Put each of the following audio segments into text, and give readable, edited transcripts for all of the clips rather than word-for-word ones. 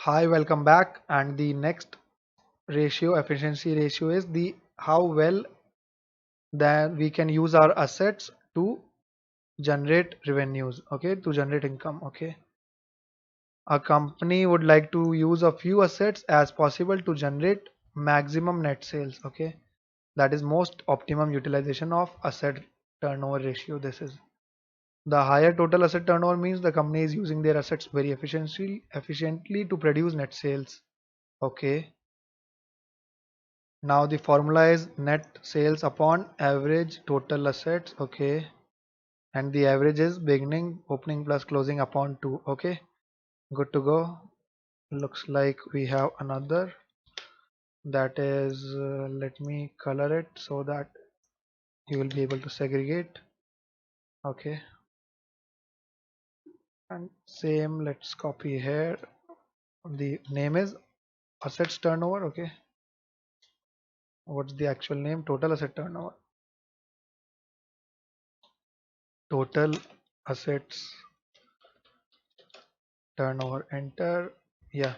Hi, welcome back. And the next ratio, efficiency ratio, is the how well that we can use our assets to generate revenues, okay, to generate income, okay. A company would like to use a few assets as possible to generate maximum net sales, okay. That is most optimum utilization of asset turnover ratio. This is the higher total asset turnover means the company is using their assets very efficiently to produce net sales, okay. Now the formula is net sales upon average total assets, okay, and the average is beginning, opening plus closing upon 2, okay. Good to go. Looks like we have another, that is let me color it so that you will be able to segregate, okay. And same, let's copy here. The name is assets turnover, okay. What's the actual name? Total asset turnover. Total assets turnover, enter. Yeah,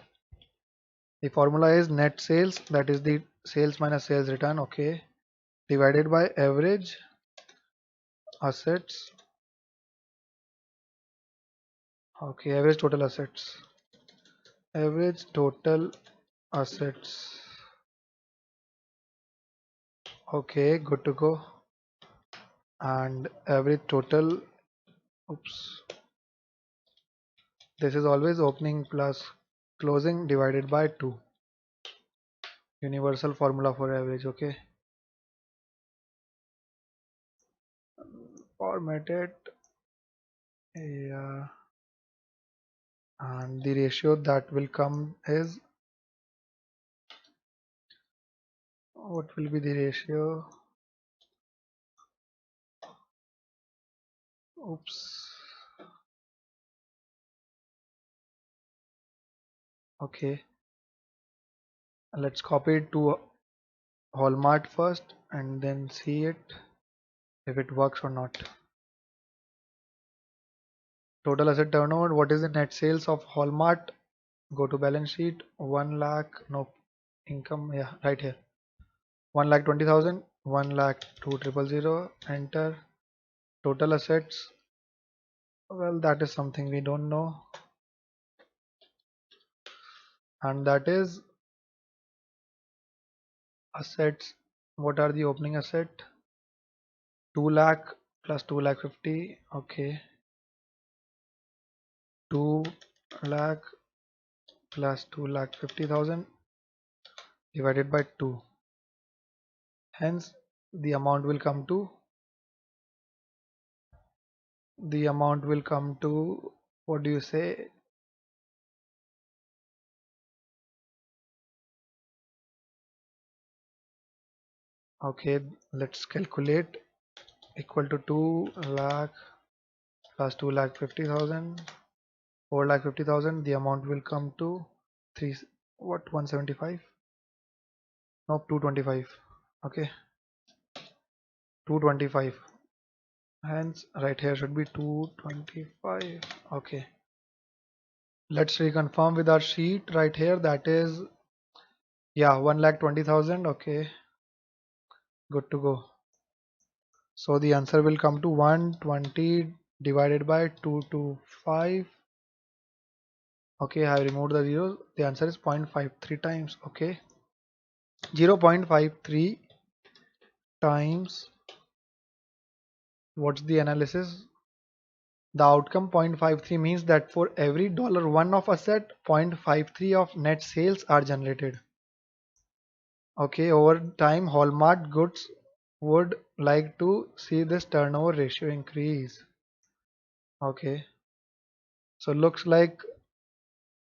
the formula is net sales, that is the sales minus sales return, okay, divided by average assets, okay, average total assets, average total assets, okay, good to go. And average total, oops, this is always opening plus closing divided by 2, universal formula for average, okay. Format it, yeah, and the ratio that will come is, what will be the ratio? Oops, okay, let's copy it to Walmart first and then see it if it works or not. Total asset turnover, what is the net sales of Walmart? Go to balance sheet, 1 lakh, no, income, yeah, right here, 1,20,000, 1,02,000, enter. Total assets, well, that is something we don't know, and that is assets. What are the opening asset? 2 lakh plus 2 lakh 50, okay, 2 lakh plus 2,50,000 divided by 2. Hence, the amount will come to, what do you say? Okay, let's calculate. Equal to 2 lakh plus 2 lakh 50,000, 4 lakh 50,000. The amount will come to 3, what, 175? Nope, 225. Okay, 225. Hence, right here should be 225. Okay, let's reconfirm with our sheet right here. That is, yeah, 1,20,000. Okay, good to go. So the answer will come to 120 divided by 225. Okay, I removed the zeros. The answer is 0.53 times. Okay, 0.53 times. What's the analysis? The outcome 0.53 means that for every $1 of asset, 0.53 of net sales are generated. Okay, over time, Hallmark Goods would like to see this turnover ratio increase. Okay, so looks like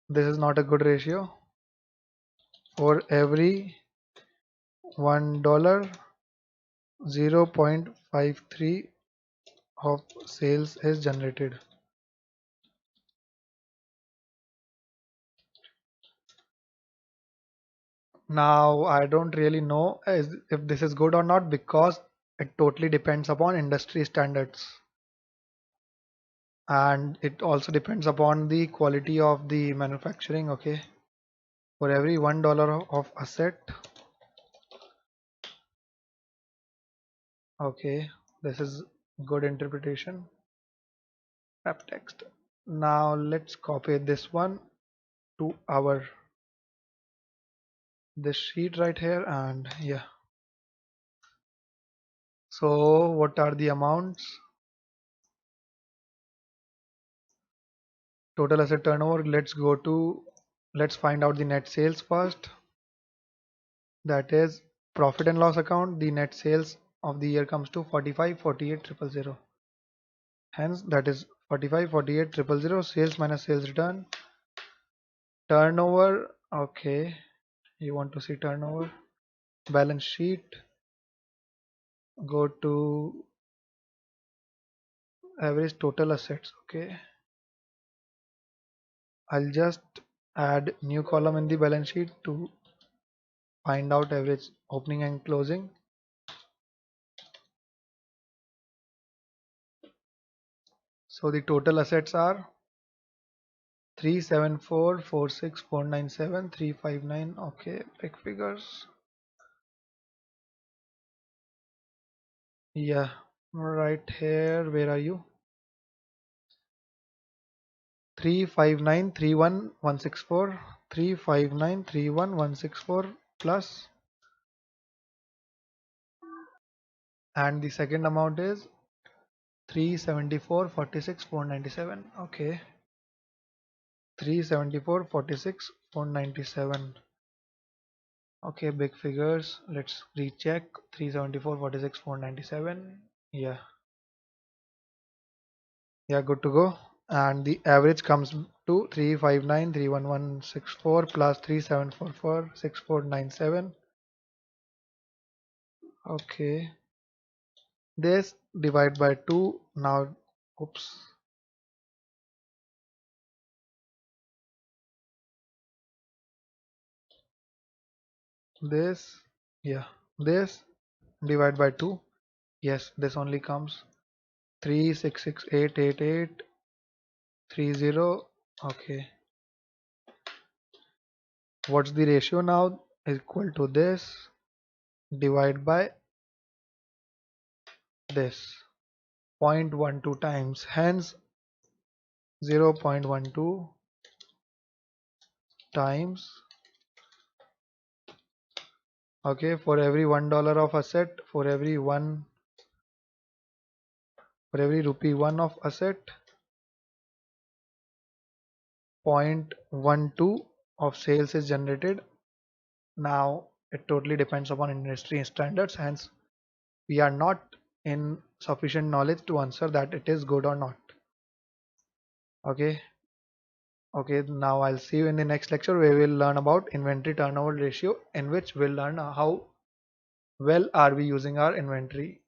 this is not a good ratio. For every $1, 0.53 of sales is generated. Now, I don't really know if this is good or not because it totally depends upon industry standards, and it also depends upon the quality of the manufacturing. Okay, For every $1 of asset, okay, this is good interpretation. Wrap text. Now let's copy this one to our this sheet right here, and yeah. So what are the amounts? Total asset turnover. Let's find out the net sales first. That is profit and loss account. The net sales of the year comes to 45, 48, 000. Hence that is 45, 48, 000. Sales minus sales return. Turnover. Okay, you want to see turnover. Balance sheet. Go to average total assets. Okay, I'll just add new column in the balance sheet to find out average opening and closing. So the total assets are 374,46497,359. Okay, big figures. Yeah, right here. Where are you? 359,31164. 359,31164 plus, and the second amount is 374,46,497. Okay, 374,46,497. Okay, big figures. Let's recheck. 374,46,497. Yeah, yeah, good to go. And the average comes to 359,31164 plus 37446497. Okay, this divide by 2 now. Oops, this, yeah, this divide by 2. Yes, this only comes 366,888,30. Okay, what's the ratio now? Equal to this divide by this 0.12 times, hence 0.12 times. Okay, for every $1 of asset, for every rupee 1 of asset, 0.12 of sales is generated. Now it totally depends upon industry standards, hence we are not in sufficient knowledge to answer that it is good or not. Okay, okay, now I'll see you in the next lecture where we'll learn about inventory turnover ratio, in which we'll learn how well are we using our inventory.